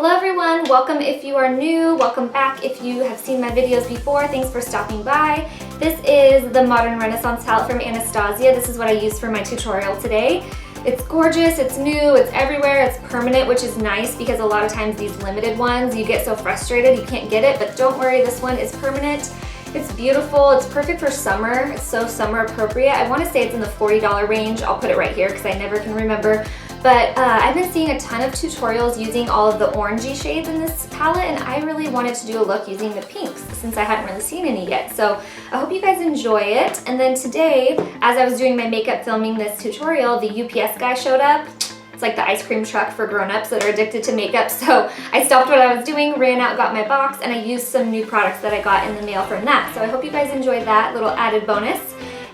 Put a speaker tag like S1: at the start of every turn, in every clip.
S1: Hello everyone, welcome if you are new, welcome back if you have seen my videos before, thanks for stopping by. This is the Modern Renaissance palette from Anastasia. This is what I used for my tutorial today. It's gorgeous, it's new, it's everywhere, it's permanent, which is nice because a lot of times these limited ones, you get so frustrated you can't get it, but don't worry, this one is permanent. It's beautiful, it's perfect for summer, it's so summer appropriate. I want to say it's in the $40 range, I'll put it right here because I never can remember. But I've been seeing a ton of tutorials using all of the orangey shades in this palette, and I really wanted to do a look using the pinks since I hadn't really seen any yet. So I hope you guys enjoy it. And then today, as I was doing my makeup filming this tutorial, the UPS guy showed up. It's like the ice cream truck for grown-ups that are addicted to makeup. So I stopped what I was doing, ran out, got my box, and I used some new products that I got in the mail from that. So I hope you guys enjoyed that little added bonus.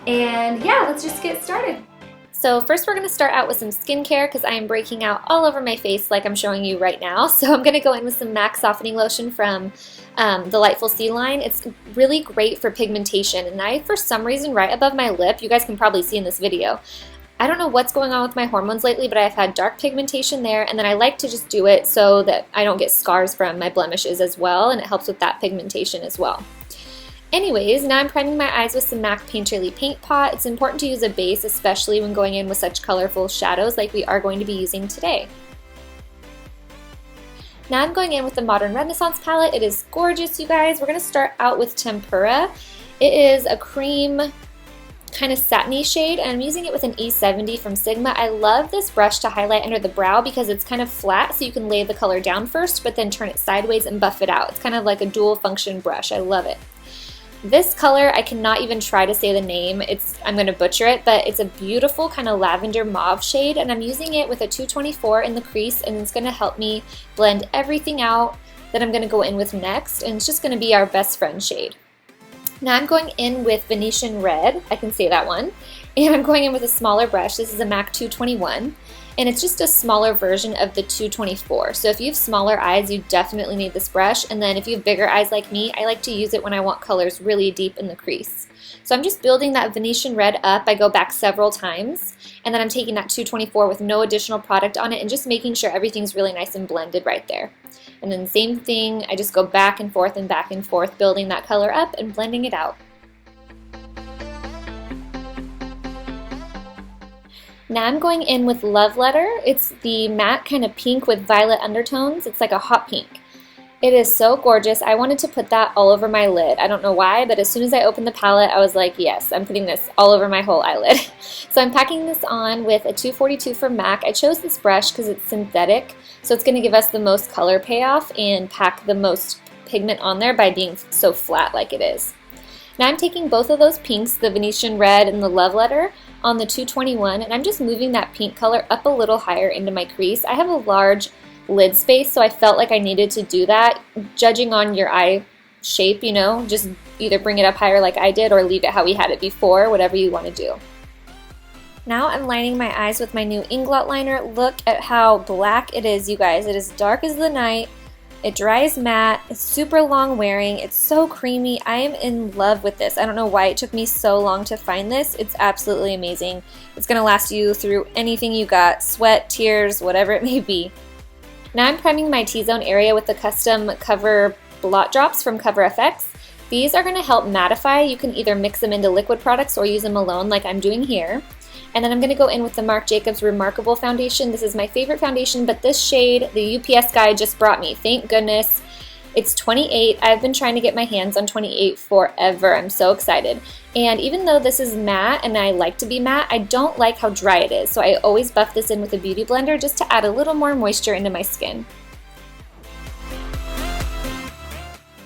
S1: And yeah, let's just get started. So first we're going to start out with some skincare because I am breaking out all over my face like I'm showing you right now. So I'm going to go in with some MAC Softening Lotion from the Delightful Sea line. It's really great for pigmentation, and I, for some reason, right above my lip, you guys can probably see in this video, I don't know what's going on with my hormones lately, but I've had dark pigmentation there, and then I like to just do it so that I don't get scars from my blemishes as well, and it helps with that pigmentation as well. Anyways, now I'm priming my eyes with some MAC Painterly Paint Pot. It's important to use a base, especially when going in with such colorful shadows like we are going to be using today. Now I'm going in with the Modern Renaissance palette. It is gorgeous, you guys. We're going to start out with Tempura. It is a cream kind of satiny shade, and I'm using it with an E70 from Sigma. I love this brush to highlight under the brow because it's kind of flat, so you can lay the color down first, but then turn it sideways and buff it out. It's kind of like a dual function brush. I love it. This color, I cannot even try to say the name. I'm going to butcher it, but it's a beautiful kind of lavender mauve shade, and I'm using it with a 224 in the crease, and it's going to help me blend everything out that I'm going to go in with next, and it's just going to be our best friend shade. Now I'm going in with Venetian Red, I can say that one, and I'm going in with a smaller brush. This is a MAC 221, and it's just a smaller version of the 224. So if you have smaller eyes, you definitely need this brush, and then if you have bigger eyes like me, I like to use it when I want colors really deep in the crease. So I'm just building that Venetian Red up. I go back several times, and then I'm taking that 224 with no additional product on it and just making sure everything's really nice and blended right there. And then same thing, I just go back and forth, building that color up and blending it out. Now I'm going in with Love Letter. It's the matte kind of pink with violet undertones. It's like a hot pink. It is so gorgeous. I wanted to put that all over my lid. I don't know why, but as soon as I opened the palette, I was like, yes, I'm putting this all over my whole eyelid. So I'm packing this on with a 242 from MAC. I chose this brush because it's synthetic, so it's going to give us the most color payoff and pack the most pigment on there by being so flat like it is. Now I'm taking both of those pinks, the Venetian Red and the Love Letter, on the 221, and I'm just moving that pink color up a little higher into my crease. I have a large lid space, so I felt like I needed to do that. Judging on your eye shape, you know, just either bring it up higher like I did or leave it how we had it before, whatever you want to do. Now I'm lining my eyes with my new Inglot Liner. Look at how black it is, you guys. It is dark as the night. It dries matte. It's super long wearing. It's so creamy. I am in love with this. I don't know why it took me so long to find this. It's absolutely amazing. It's going to last you through anything you got, sweat, tears, whatever it may be. Now I'm priming my T-zone area with the custom Cover Blot Drops from Cover FX. These are going to help mattify. You can either mix them into liquid products or use them alone like I'm doing here. And then I'm going to go in with the Marc Jacobs Remarkable Foundation. This is my favorite foundation, but this shade, the UPS guy just brought me. Thank goodness. It's 28. I've been trying to get my hands on 28 forever. I'm so excited. And even though this is matte and I like to be matte, I don't like how dry it is. So I always buff this in with a beauty blender just to add a little more moisture into my skin.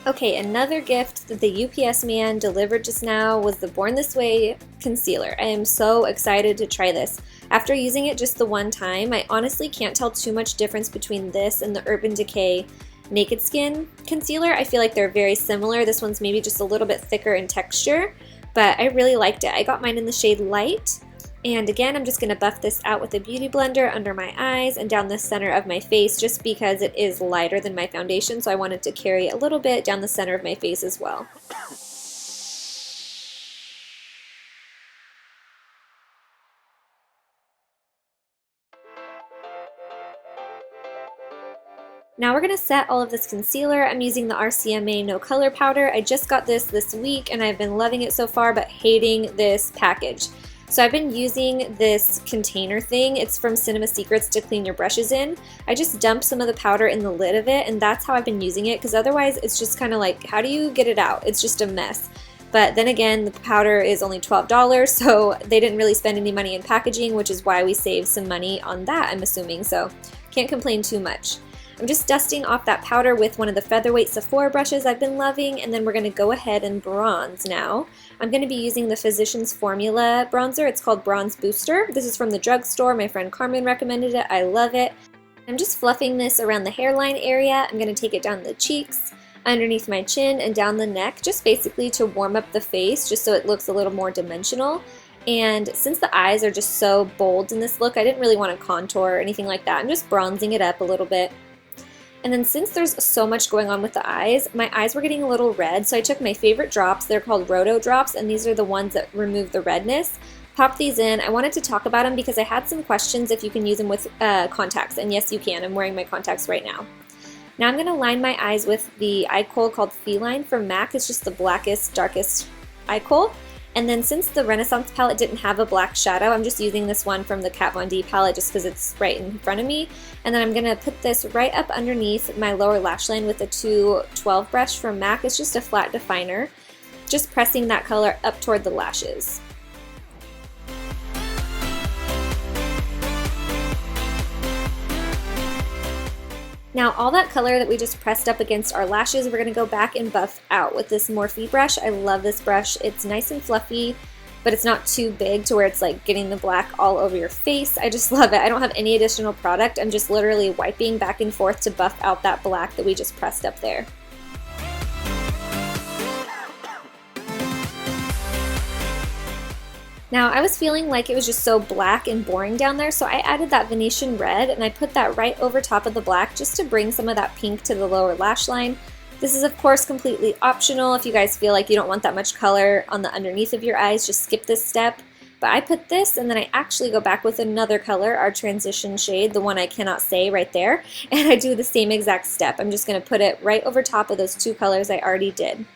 S1: Okay, another gift that the UPS man delivered just now was the Born This Way concealer. I am so excited to try this. After using it just the one time, I honestly can't tell too much difference between this and the Urban Decay Naked Skin concealer. I feel like they're very similar. This one's maybe just a little bit thicker in texture, but I really liked it. I got mine in the shade Light. And again, I'm just going to buff this out with a beauty blender under my eyes and down the center of my face just because it is lighter than my foundation, so I wanted to carry a little bit down the center of my face as well. Now we're going to set all of this concealer. I'm using the RCMA No Color Powder. I just got this week and I've been loving it so far, but hating this package. So I've been using this container thing. It's from Cinema Secrets to clean your brushes in. I just dumped some of the powder in the lid of it, and that's how I've been using it, because otherwise it's just kind of like, how do you get it out? It's just a mess. But then again, the powder is only $12, so they didn't really spend any money in packaging, which is why we saved some money on that, I'm assuming, so can't complain too much. I'm just dusting off that powder with one of the Featherweight Sephora brushes I've been loving, and then we're going to go ahead and bronze now. I'm going to be using the Physicians Formula bronzer. It's called Bronze Booster. This is from the drugstore. My friend Carmen recommended it. I love it. I'm just fluffing this around the hairline area. I'm going to take it down the cheeks, underneath my chin, and down the neck, just basically to warm up the face, just so it looks a little more dimensional. And since the eyes are just so bold in this look, I didn't really want to contour or anything like that. I'm just bronzing it up a little bit. And then since there's so much going on with the eyes, my eyes were getting a little red, so I took my favorite drops. They're called Roto drops, and these are the ones that remove the redness. Popped these in. I wanted to talk about them because I had some questions if you can use them with contacts, and yes, you can. I'm wearing my contacts right now. Now I'm going to line my eyes with the eye kohl called Feline from MAC. It's just the blackest, darkest eye kohl. And then since the Renaissance palette didn't have a black shadow, I'm just using this one from the Kat Von D palette just because it's right in front of me. And then I'm going to put this right up underneath my lower lash line with the 212 brush from MAC. It's just a flat definer, just pressing that color up toward the lashes. Now all that color that we just pressed up against our lashes, we're going to go back and buff out with this Morphe brush. I love this brush. It's nice and fluffy, but it's not too big to where it's like getting the black all over your face. I just love it. I don't have any additional product. I'm just literally wiping back and forth to buff out that black that we just pressed up there. Now I was feeling like it was just so black and boring down there, so I added that Venetian red and I put that right over top of the black just to bring some of that pink to the lower lash line. This is of course completely optional. If you guys feel like you don't want that much color on the underneath of your eyes, just skip this step. But I put this and then I actually go back with another color, our transition shade, the one I cannot say right there, and I do the same exact step. I'm just going to put it right over top of those two colors I already did.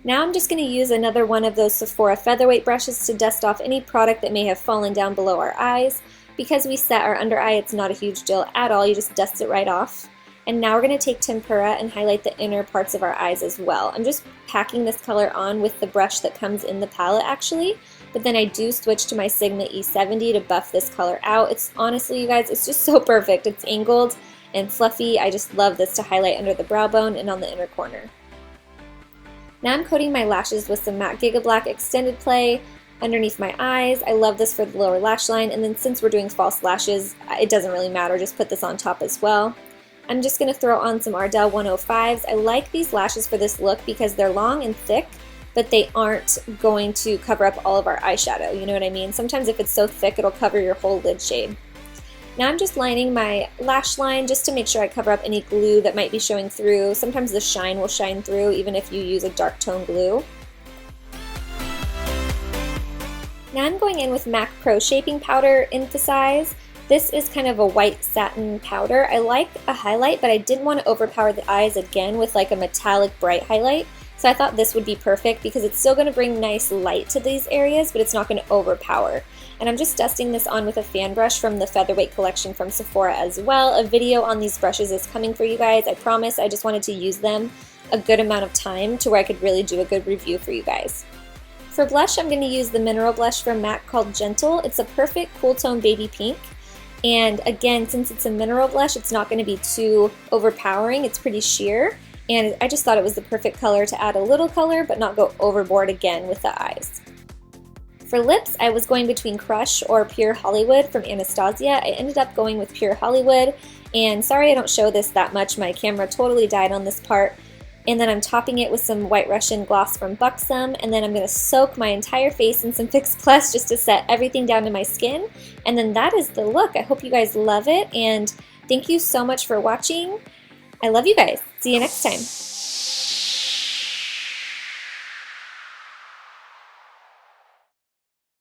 S1: Now I'm just going to use another one of those Sephora Featherweight brushes to dust off any product that may have fallen down below our eyes. Because we set our under eye, it's not a huge deal at all, you just dust it right off. And now we're going to take Tempera and highlight the inner parts of our eyes as well. I'm just packing this color on with the brush that comes in the palette actually, but then I do switch to my Sigma E70 to buff this color out. It's honestly, you guys, it's just so perfect. It's angled and fluffy. I just love this to highlight under the brow bone and on the inner corner. Now I'm coating my lashes with some MAC Giga Black Extended Play underneath my eyes. I love this for the lower lash line, and then since we're doing false lashes, it doesn't really matter, just put this on top as well. I'm just going to throw on some Ardell 105s. I like these lashes for this look because they're long and thick, but they aren't going to cover up all of our eyeshadow, you know what I mean? Sometimes if it's so thick, it'll cover your whole lid shade. Now I'm just lining my lash line just to make sure I cover up any glue that might be showing through. Sometimes the shine will shine through even if you use a dark tone glue. Now I'm going in with MAC Pro Shaping Powder Emphasize. This is kind of a white satin powder. I like a highlight, but I didn't want to overpower the eyes again with like a metallic bright highlight. So I thought this would be perfect because it's still going to bring nice light to these areas, but it's not going to overpower. And I'm just dusting this on with a fan brush from the Featherweight collection from Sephora as well. A video on these brushes is coming for you guys, I promise. I just wanted to use them a good amount of time to where I could really do a good review for you guys. For blush, I'm going to use the mineral blush from MAC called Gentle. It's a perfect cool tone baby pink. And again, since it's a mineral blush, it's not going to be too overpowering. It's pretty sheer. And I just thought it was the perfect color to add a little color but not go overboard again with the eyes. For lips, I was going between Crush or Pure Hollywood from Anastasia. I ended up going with Pure Hollywood, and sorry I don't show this that much, my camera totally died on this part. And then I'm topping it with some White Russian gloss from Buxom, and then I'm going to soak my entire face in some Fix Plus just to set everything down to my skin. And then that is the look. I hope you guys love it, and thank you so much for watching. I love you guys. See you next time.